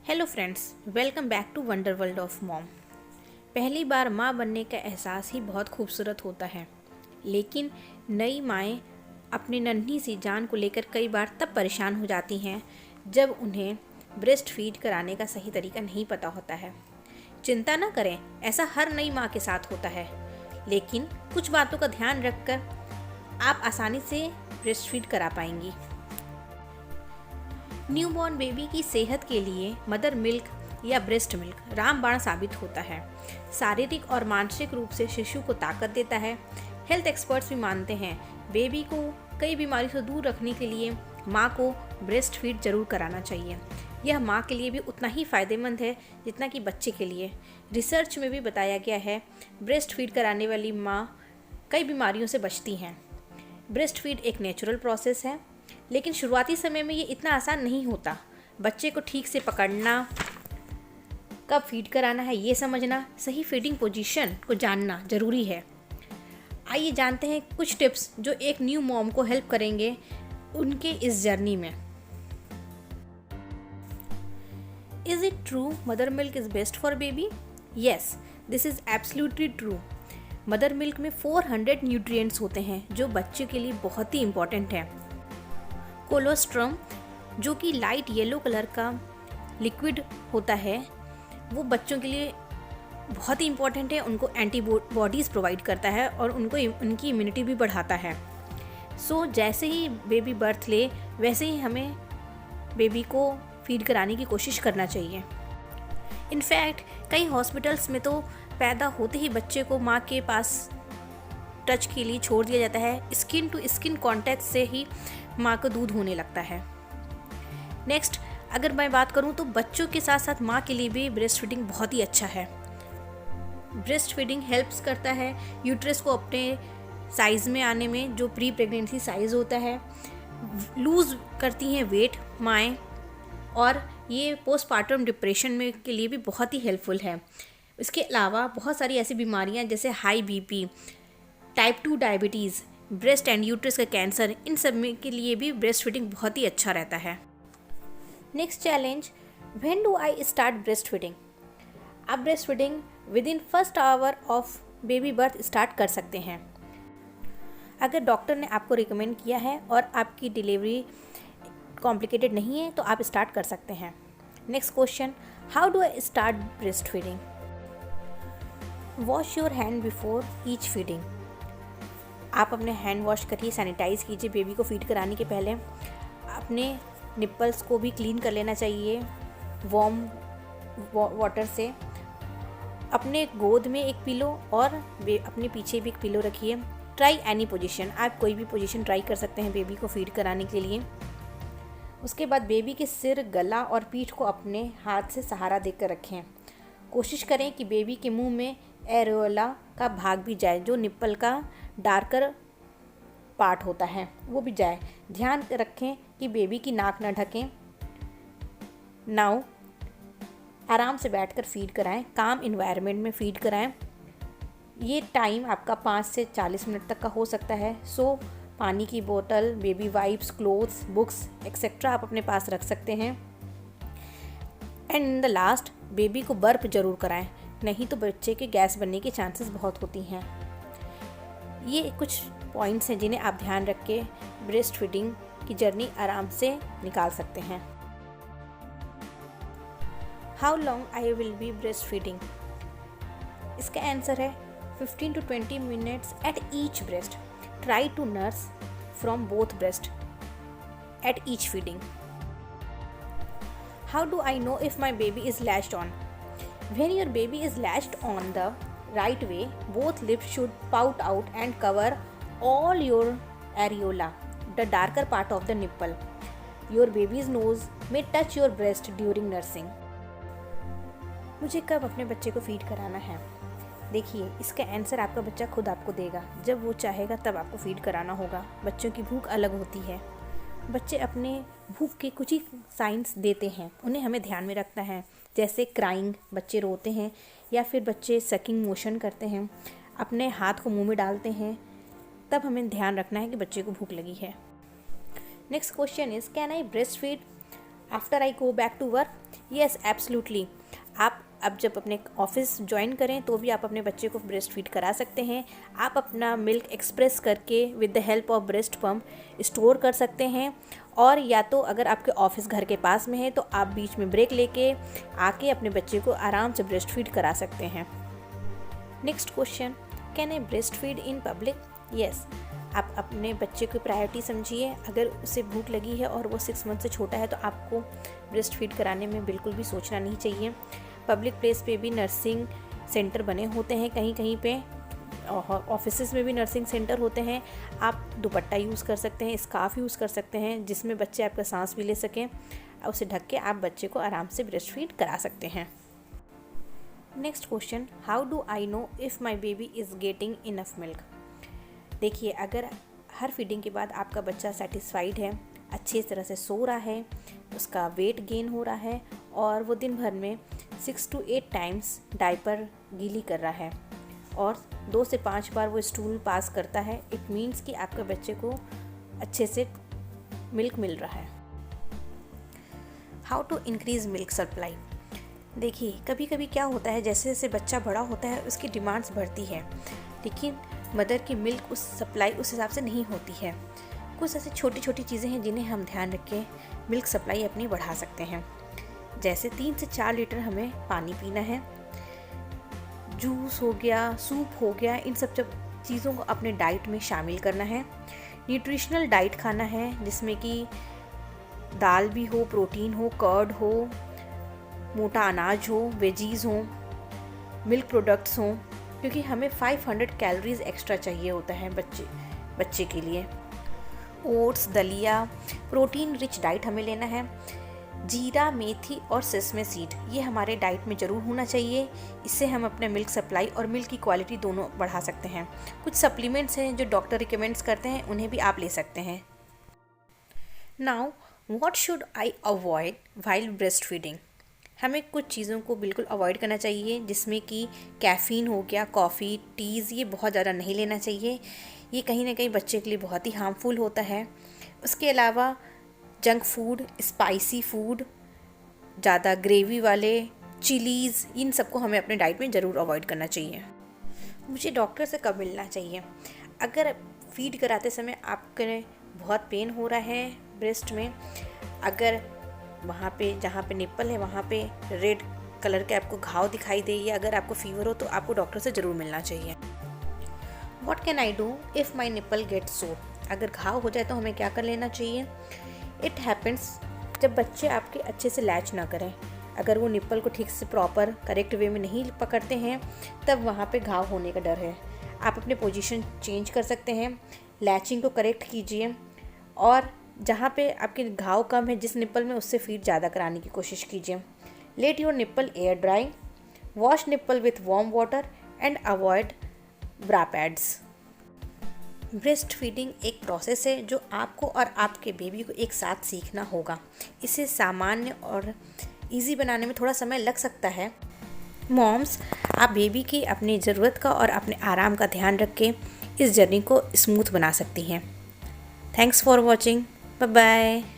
Hello friends, welcome back to wonder world of mom. पहली बार माँ बनने का एहसास ही बहुत खूबसूरत होता है, लेकिन नई माएँ अपनी नन्ही सी जान को लेकर कई बार तब परेशान हो जाती हैं जब उन्हें ब्रेस्ट फीड कराने का सही तरीका नहीं पता होता है। चिंता न करें, ऐसा हर नई माँ के साथ होता है, लेकिन कुछ बातों का ध्यान रखकर आप आसानी से ब्रेस्ट फीड करा पाएंगी। न्यूबॉर्न बेबी की सेहत के लिए मदर मिल्क या ब्रेस्ट मिल्क रामबाण साबित होता है। शारीरिक और मानसिक रूप से शिशु को ताकत देता है। हेल्थ एक्सपर्ट्स भी मानते हैं बेबी को कई बीमारियों से दूर रखने के लिए माँ को ब्रेस्ट फीड जरूर कराना चाहिए। यह माँ के लिए भी उतना ही फायदेमंद है जितना कि बच्चे के लिए। रिसर्च में भी बताया गया है ब्रेस्ट फीड कराने वाली माँ कई बीमारियों से बचती हैं। ब्रेस्ट फीड एक नेचुरल प्रोसेस है, लेकिन शुरुआती समय में ये इतना आसान नहीं होता। बच्चे को ठीक से पकड़ना, कब फीड कराना है ये समझना, सही फीडिंग पोजीशन को जानना ज़रूरी है। आइए जानते हैं कुछ टिप्स जो एक न्यू मॉम को हेल्प करेंगे उनके इस जर्नी में। Is it true mother milk is best for baby? Yes, this is absolutely true. Mother milk में 400 न्यूट्रिएंट्स होते हैं जो बच्चे के लिए बहुत ही इम्पॉर्टेंट हैं। कोलोस्ट्रम, जो कि लाइट येलो कलर का लिक्विड होता है, वो बच्चों के लिए बहुत ही इम्पॉर्टेंट है। उनको एंटीबॉडीज़ प्रोवाइड करता है और उनकी इम्यूनिटी भी बढ़ाता है। जैसे ही बेबी बर्थ ले वैसे ही हमें बेबी को फीड कराने की कोशिश करना चाहिए। इनफैक्ट कई हॉस्पिटल्स में तो पैदा होते ही बच्चे को माँ के पास टच के लिए छोड़ दिया जाता है। स्किन टू स्किन कांटेक्ट से ही माँ को दूध होने लगता है। नेक्स्ट, अगर मैं बात करूँ तो बच्चों के साथ साथ माँ के लिए भी ब्रेस्ट फीडिंग बहुत ही अच्छा है। ब्रेस्ट फीडिंग हेल्प्स करता है यूट्रस को अपने साइज़ में आने में, जो प्री प्रेगनेंसी साइज़ होता है। लूज़ करती हैं वेट माएँ, और ये पोस्टपार्टम डिप्रेशन में के लिए भी बहुत ही हेल्पफुल है। इसके अलावा बहुत सारी ऐसी बीमारियाँ जैसे high BP, type 2 diabetes, breast and uterus का कैंसर, इन सब में के लिए भी ब्रेस्ट फीडिंग बहुत ही अच्छा रहता है। Next challenge, when do I start breastfeeding? आप breastfeeding within first hour of baby birth start कर सकते हैं। अगर डॉक्टर ने आपको रिकमेंड किया है और आपकी डिलीवरी कॉम्प्लिकेटेड नहीं है तो आप स्टार्ट कर सकते हैं। Next question, how do I start breast feeding? Wash your hand before each feeding. आप अपने हैंड वॉश करिए, सैनिटाइज़ कीजिए। बेबी को फीड कराने के पहले अपने निप्पल्स को भी क्लीन कर लेना चाहिए वार्म वाटर से। अपने गोद में एक पिलो और अपने पीछे भी एक पिलो रखिए। ट्राई एनी पोजीशन, आप कोई भी पोजीशन ट्राई कर सकते हैं बेबी को फीड कराने के लिए। उसके बाद बेबी के सिर, गला और पीठ को अपने हाथ से सहारा देकर रखें। कोशिश करें कि बेबी के मुंह में एरोला का भाग भी जाए, जो निप्पल का डार्कर पार्ट होता है वो भी जाए। ध्यान रखें कि बेबी की नाक न ढकें। नाउ आराम से बैठकर फीड कराएं, काम इन्वायरमेंट में फीड कराएं। ये टाइम आपका 5 से 40 मिनट तक का हो सकता है। पानी की बोतल, baby wipes, clothes, books etcetera आप अपने पास रख सकते हैं। And in the last, baby को बर्प जरूर कराएं, नहीं तो बच्चे के गैस बनने की चांसेस बहुत होती हैं। ये कुछ पॉइंट्स हैं जिन्हें आप ध्यान रख के ब्रेस्ट फीडिंग की जर्नी आराम से निकाल सकते हैं। How long I will be breast feeding? इसका आंसर है 15 to 20 minutes at each breast. Try to nurse from both breast at each feeding. How do I know if my baby is latched on? When your baby is latched on the right way, both lips should pout out and cover all your areola, the darker part of the nipple. Your baby's nose may touch your breast during nursing. मुझे कब अपने बच्चे को feed कराना है? देखिए, इसका answer आपका बच्चा खुद आपको देगा। जब वो चाहेगा तब आपको फीड कराना होगा। बच्चों की भूख अलग होती है। बच्चे अपने भूख के कुछ ही साइंस देते हैं, उन्हें हमें ध्यान में रखना है। जैसे क्राइंग, बच्चे रोते हैं, या फिर बच्चे सकिंग मोशन करते हैं, अपने हाथ को मुंह में डालते हैं, तब हमें ध्यान रखना है कि बच्चे को भूख लगी है। Next question is, can I breast feed after I go back to work, yes absolutely. आप अब जब अपने ऑफिस ज्वाइन करें तो भी आप अपने बच्चे को ब्रेस्ट फीड करा सकते हैं। आप अपना मिल्क एक्सप्रेस करके with the help of breast pump store कर सकते हैं, और या तो अगर आपके ऑफिस घर के पास में है तो आप बीच में ब्रेक लेके आके अपने बच्चे को आराम से ब्रेस्ट फीड करा सकते हैं। Next question, can I breast feed in public? Yes. आप अपने बच्चे को प्रायोरिटी समझिए। अगर उसे भूख लगी है और वो 6 मंथ से छोटा है तो आपको ब्रेस्ट फीड कराने में बिल्कुल भी सोचना नहीं चाहिए। पब्लिक प्लेस पे भी नर्सिंग सेंटर बने होते हैं, कहीं कहीं पे ऑफिसेज में भी नर्सिंग सेंटर होते हैं। आप दुपट्टा यूज़ कर सकते हैं, स्कार्फ यूज़ कर सकते हैं जिसमें बच्चे आपका सांस भी ले सकें। उसे ढक के आप बच्चे को आराम से ब्रेस्ट फीड करा सकते हैं। Next question, how do I know if my baby is getting enough milk? देखिए, अगर हर फीडिंग के बाद आपका बच्चा सेटिस्फाइड है, अच्छी तरह से सो रहा है, उसका वेट गेन हो रहा है और वो दिन भर में 6 to 8 टाइम्स डायपर गीली कर रहा है और 2 से 5 बार वो स्टूल पास करता है, इट मीन्स कि आपके बच्चे को अच्छे से मिल्क मिल रहा है। How to increase milk supply? देखिए, कभी कभी क्या होता है, जैसे जैसे बच्चा बड़ा होता है उसकी डिमांड्स बढ़ती है, लेकिन मदर की मिल्क उस सप्लाई उस हिसाब से नहीं होती है। कुछ ऐसी छोटी छोटी चीज़ें हैं जिन्हें हम ध्यान रख के मिल्क सप्लाई अपनी बढ़ा सकते हैं। जैसे 3 से 4 लीटर हमें पानी पीना है, जूस हो गया, सूप हो गया, इन सब चीज़ों को अपने डाइट में शामिल करना है। न्यूट्रिशनल डाइट खाना है जिसमें कि दाल भी हो, प्रोटीन हो, कर्ड हो, मोटा अनाज हो, वेजीज़ हो, मिल्क प्रोडक्ट्स हों, क्योंकि हमें 500 कैलोरीज एक्स्ट्रा चाहिए होता है बच्चे के लिए। ओट्स, दलिया, प्रोटीन रिच डाइट हमें लेना है। जीरा, मेथी और सेसमे सीड ये हमारे डाइट में ज़रूर होना चाहिए। इससे हम अपने मिल्क सप्लाई और मिल्क की क्वालिटी दोनों बढ़ा सकते हैं। कुछ सप्लीमेंट्स हैं जो डॉक्टर रिकमेंड्स करते हैं, उन्हें भी आप ले सकते हैं। Now what should I avoid while breast feeding? हमें कुछ चीज़ों को बिल्कुल अवॉइड करना चाहिए, जिसमें कि कैफ़ीन हो गया, कॉफ़ी, टीज़, ये बहुत ज़्यादा नहीं लेना चाहिए। ये कहीं ना कहीं बच्चे के लिए बहुत ही हार्मफुल होता है। उसके अलावा जंक फूड, स्पाइसी फूड, ज़्यादा ग्रेवी वाले, चिलीज़, इन सबको हमें अपने डाइट में ज़रूर अवॉइड करना चाहिए। मुझे डॉक्टर से कब मिलना चाहिए? अगर फीड कराते समय आपके बहुत पेन हो रहा है ब्रेस्ट में, अगर वहाँ पे जहाँ पे निप्पल है वहाँ पे रेड कलर के आपको घाव दिखाई दे, या अगर आपको फीवर हो तो आपको डॉक्टर से ज़रूर मिलना चाहिए। What can I do if my nipple get sore? अगर घाव हो जाए तो हमें क्या कर लेना चाहिए? इट हैपन्स जब बच्चे आपके अच्छे से लैच ना करें, अगर वो निप्पल को ठीक से प्रॉपर करेक्ट वे में नहीं पकड़ते हैं, तब वहाँ पे घाव होने का डर है। आप अपने पोजीशन चेंज कर सकते हैं, लैचिंग को करेक्ट कीजिए और जहाँ पे आपके घाव कम है जिस निप्पल में, उससे फीड ज़्यादा कराने की कोशिश कीजिए। Let your nipple air dry, wash nipple with warm water and avoid bra pads. Breast feeding एक प्रोसेस है जो आपको और आपके बेबी को एक साथ सीखना होगा। इसे सामान्य और इजी बनाने में थोड़ा समय लग सकता है। मॉम्स, आप बेबी की अपनी ज़रूरत का और अपने आराम का ध्यान रख के इस जर्नी को स्मूथ बना सकती हैं। Thanks for watching. Bye bye.